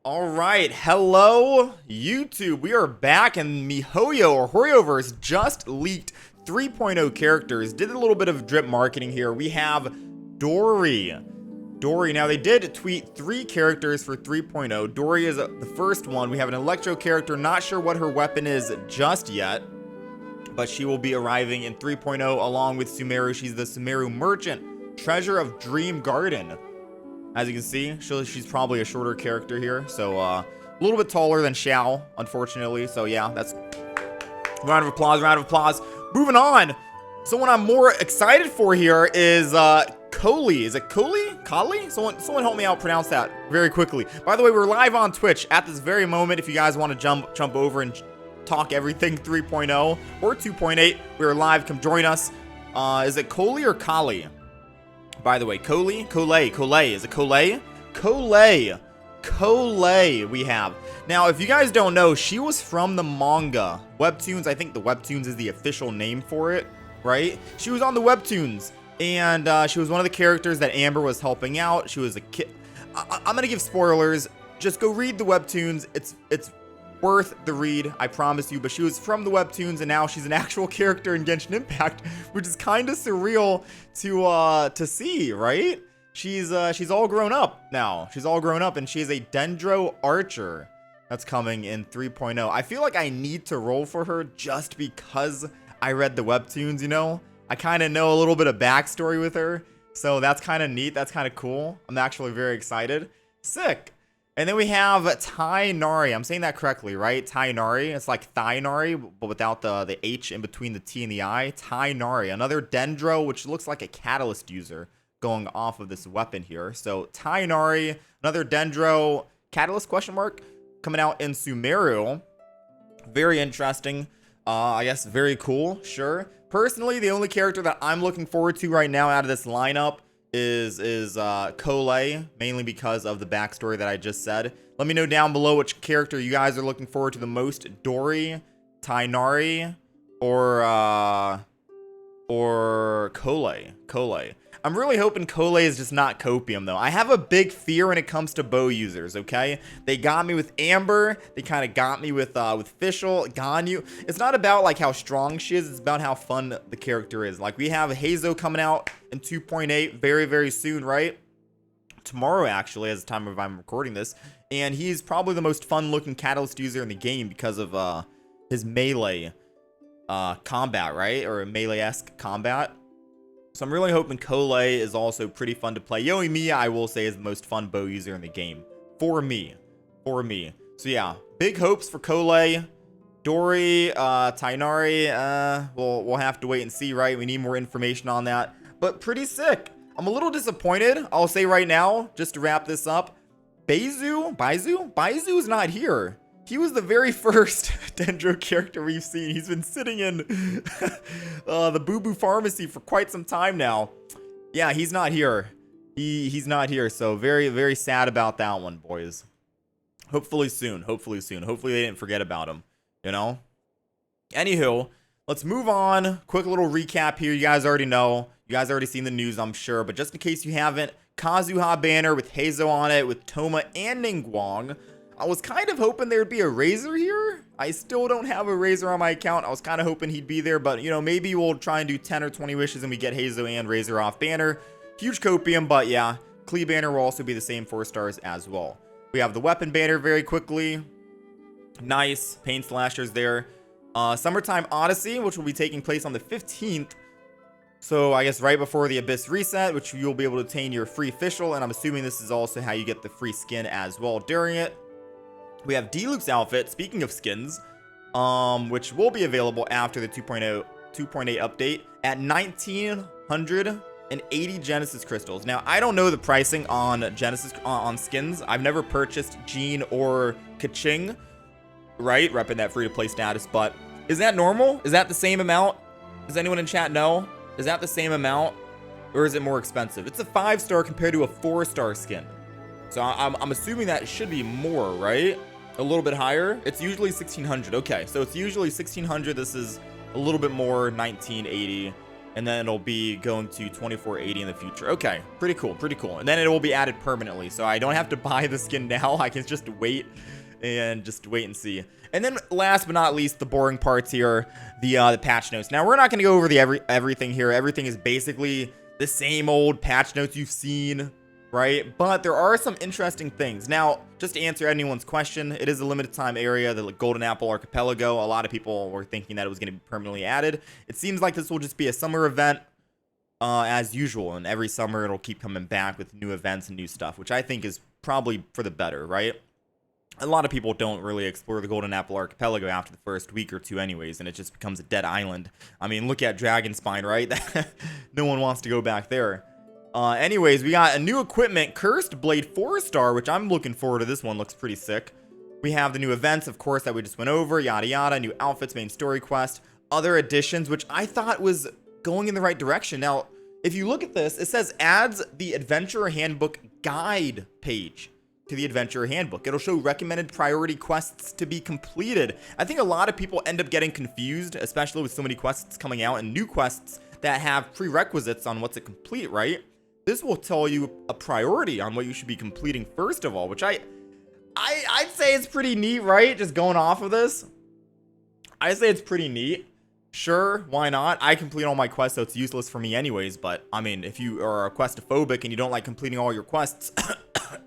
All right, hello YouTube. We are back, and MiHoYo or Hoyoverse just leaked 3.0 characters. Did a little bit of drip marketing here. We have Dori. Now they did tweet 3 characters for 3.0. Dori is the first one. We have an Electro character. Not sure what her weapon is just yet, but she will be arriving in 3.0 along with Sumeru. She's the Sumeru Merchant, Treasure of Dream Garden. As you can see, she's probably a shorter character here, so a little bit taller than Xiao, unfortunately. So yeah, that's round of applause. Moving on. Someone I'm more excited for here is Collei. Is it Collei? Someone help me out pronounce that very quickly. By the way, we're live on Twitch at this very moment. If you guys want to jump over and talk everything 3.0 or 2.8, we're live. Come join us. Is it Collei or Collei? By the way, Collei, is it Collei? Collei we have. Now, if you guys don't know, she was from the manga Webtoons. I think the Webtoons is the official name for it, right? She was on the Webtoons, and she was one of the characters that Amber was helping out. She was a kid. I'm gonna give spoilers. Just go read the Webtoons. It's worth the read, I promise you. But she was from the Webtoons, and now she's an actual character in Genshin Impact, which is kind of surreal to see, right? She's all grown up now. She's all grown up, and she's a Dendro Archer that's coming in 3.0. I feel like I need to roll for her just because I read the Webtoons, you know? I kind of know a little bit of backstory with her, so that's kind of neat. That's kind of cool. I'm actually very excited. Sick. And then we have Tai Nari. I'm saying that correctly, right? Tai Nari. It's like Tighnari, but without the H in between the T and the I. Tai Nari. Another Dendro, which looks like a catalyst user going off of this weapon here. So Tai Nari, another Dendro catalyst question mark coming out in Sumeru. Very interesting. I guess very cool. Sure. Personally, the only character that I'm looking forward to right now out of this lineup is Collei, mainly because of the backstory that I just said. Let me know down below which character you guys are looking forward to the most: Dori, Tighnari, or Collei. I'm really hoping Collei is just not copium, though. I have a big fear when it comes to bow users, okay? They got me with Amber. They kind of got me with Fischl, Ganyu. It's not about, like, how strong she is. It's about how fun the character is. Like, we have Heizo coming out in 2.8 very, very soon, right? Tomorrow, actually, as the time of I'm recording this. And he's probably the most fun-looking catalyst user in the game because of his melee combat, right? Or melee-esque combat. So I'm really hoping Collei is also pretty fun to play. Yoimiya, I will say, is the most fun bow user in the game. For me. So yeah, big hopes for Collei. Dori, Tighnari, we'll have to wait and see, right? We need more information on that. But pretty sick. I'm a little disappointed, I'll say right now, just to wrap this up. Baizu is not here. He was the very first Dendro character we've seen. He's been sitting in the Boo Boo Pharmacy for quite some time now. Yeah, he's not here. He's not here, so very, very sad about that one, boys. Hopefully soon. Hopefully they didn't forget about him, you know? Anywho, let's move on. Quick little recap here. You guys already know. You guys already seen the news, I'm sure. But just in case you haven't, Kazuha banner with Heizo on it, with Thoma and Ningguang. I was kind of hoping there'd be a Razor here. I still don't have a Razor on my account. I was kind of hoping he'd be there, but, you know, maybe we'll try and do 10 or 20 wishes and we get Heizo and Razor off banner. Huge copium, but yeah, Klee banner will also be the same 4 stars as well. We have the weapon banner very quickly. Nice. Pain slashers there. Summertime Odyssey, which will be taking place on the 15th. So I guess right before the Abyss reset, which you'll be able to obtain your free Fischl, and I'm assuming this is also how you get the free skin as well during it. We have Diluc's outfit, speaking of skins, which will be available after the 2.8 update at 1,980 Genesis crystals. Now, I don't know the pricing on Genesis on skins. I've never purchased Jean or Kaching, right? Repping that free-to-play status, but is that normal? Is that the same amount? Does anyone in chat know? Is that the same amount, or is it more expensive? It's a 5-star compared to a 4-star skin. So I'm assuming that it should be more, right? A little bit higher. It's usually 1,600. Okay, so it's usually 1,600. This is a little bit more, 1,980. And then it'll be going to 2480 in the future. Okay, pretty cool, pretty cool. And then it will be added permanently, so I don't have to buy the skin now. I can just wait and see. And then last but not least, the boring parts here, the patch notes. Now, we're not going to go over everything here. Everything is basically the same old patch notes you've seen, right? But there are some interesting things. Now, just to answer anyone's question, it is a limited time area, the Golden Apple Archipelago. A lot of people were thinking that it was going to be permanently added. It seems like this will just be a summer event as usual. And every summer, it'll keep coming back with new events and new stuff, which I think is probably for the better, right? A lot of people don't really explore the Golden Apple Archipelago after the first week or two anyways, and it just becomes a dead island. I mean, look at Dragonspine, right? No one wants to go back there. Anyways, we got a new equipment, Cursed Blade 4-star, which I'm looking forward to. This one looks pretty sick. We have the new events, of course, that we just went over, yada yada, new outfits, main story quest, other additions, which I thought was going in the right direction. Now, if you look at this, it says adds the Adventurer Handbook guide page to the Adventurer Handbook. It'll show recommended priority quests to be completed. I think a lot of people end up getting confused, especially with so many quests coming out and new quests that have prerequisites on what to complete, right? This will tell you a priority on what you should be completing first of all, which I'd say it's pretty neat, right? Just going off of this, I say it's pretty neat. Sure, why not? I complete all my quests, so it's useless for me anyways, but I mean, if you are questophobic and you don't like completing all your quests,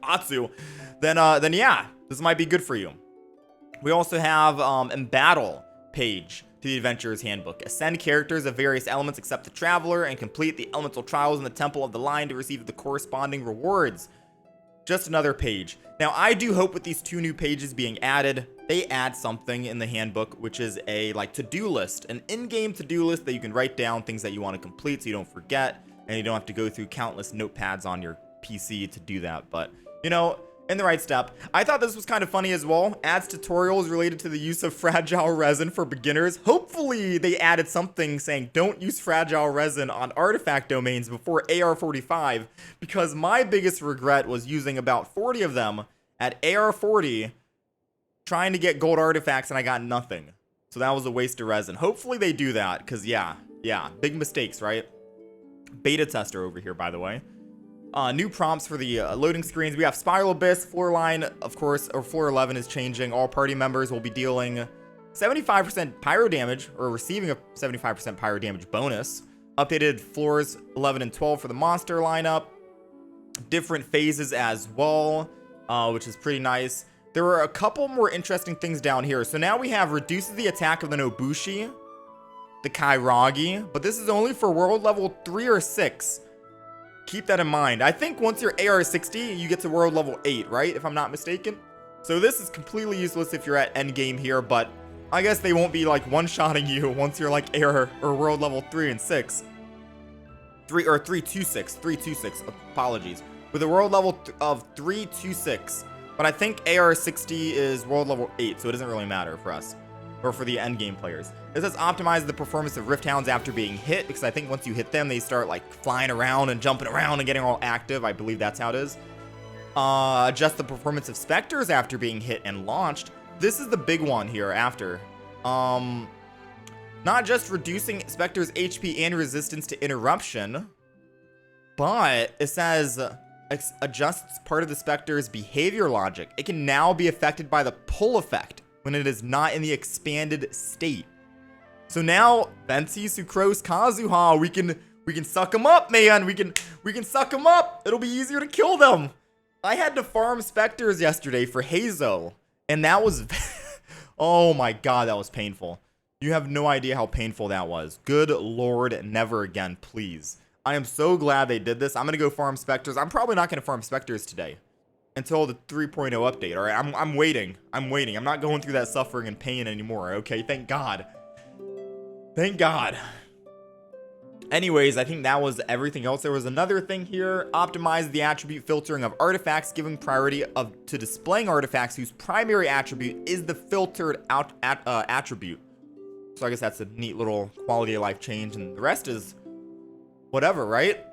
Atsu, then yeah, this might be good for you. We also have Embattle page to the Adventurer's Handbook. Ascend characters of various elements except the Traveler and complete the elemental trials in the Temple of the Lion to receive the corresponding rewards. Just another page. Now, I do hope with these two new pages being added, they add something in the handbook, which is a to-do list, an in-game to-do list that you can write down things that you want to complete so you don't forget, and you don't have to go through countless notepads on your PC to do that. But, you know, in the right step. I thought this was kind of funny as well. Adds tutorials related to the use of fragile resin for beginners. Hopefully they added something saying don't use fragile resin on artifact domains before AR45, because my biggest regret was using about 40 of them at AR40 trying to get gold artifacts and I got nothing. So that was a waste of resin. Hopefully they do that, because yeah, big mistakes, right? Beta tester over here, by the way. New prompts for the loading screens. We have Spiral Abyss, floor line, of course, or floor 11 is changing. All party members will be dealing 75% pyro damage, or receiving a 75% pyro damage bonus. Updated floors 11 and 12 for the monster lineup. Different phases as well, which is pretty nice. There are a couple more interesting things down here. So now we have reduces the attack of the Nobushi, the Kairagi, but this is only for world level 3 or 6. Keep that in mind. I think once you're AR60, you get to world level 8, right? If I'm not mistaken. So this is completely useless if you're at endgame here, but I guess they won't be one-shotting you once you're AR or world level 3 and 6. 326, apologies. With a world level of 326. But I think AR60 is world level 8, so it doesn't really matter for us. Or for the endgame players. It says optimize the performance of Rift Hounds after being hit, because I think once you hit them, they start flying around and jumping around and getting all active. I believe that's how it is. Adjust the performance of Spectres after being hit and launched. This is the big one here after. Not just reducing Spectre's HP and resistance to interruption, but it says adjusts part of the Spectre's behavior logic. It can now be affected by the pull effect when it is not in the expanded state. So now, Fancy Sucrose Kazuha, we can suck them up, man. We can suck them up. It'll be easier to kill them. I had to farm Spectres yesterday for Hazo, and that was oh my god, that was painful. You have no idea how painful that was. Good lord, never again, please. I am so glad they did this. I'm gonna go farm Spectres. I'm probably not gonna farm Spectres today until the 3.0 update. All right, I'm waiting. I'm not going through that suffering and pain anymore. Okay, thank God. Thank God. Anyways, I think that was everything else. There was another thing here. Optimize the attribute filtering of artifacts, giving priority to displaying artifacts whose primary attribute is the filtered attribute. So I guess that's a neat little quality of life change, and the rest is whatever, right?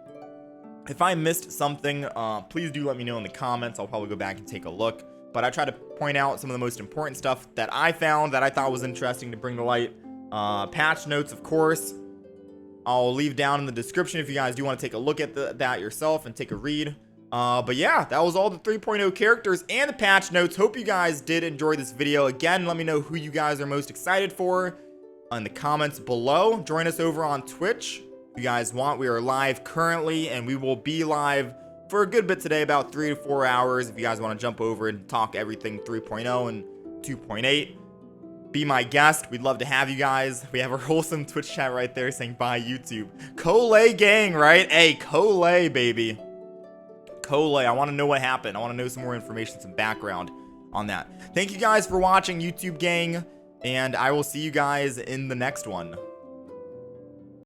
If I missed something, please do let me know in the comments. I'll probably go back and take a look. But I try to point out some of the most important stuff that I found that I thought was interesting to bring to light. Patch notes, of course. I'll leave down in the description if you guys do want to take a look at that yourself and take a read. But yeah, that was all the 3.0 characters and the patch notes. Hope you guys did enjoy this video. Again, let me know who you guys are most excited for in the comments below. Join us over on Twitch if you guys want. We are live currently, and we will be live for a good bit today, about 3 to 4 hours. If you guys want to jump over and talk everything 3.0 and 2.8, be my guest. We'd love to have you guys. We have our wholesome Twitch chat right there saying bye YouTube. Collei gang, right? Hey, Collei, baby. Collei, I want to know what happened. I want to know some more information, some background on that. Thank you guys for watching, YouTube gang, and I will see you guys in the next one.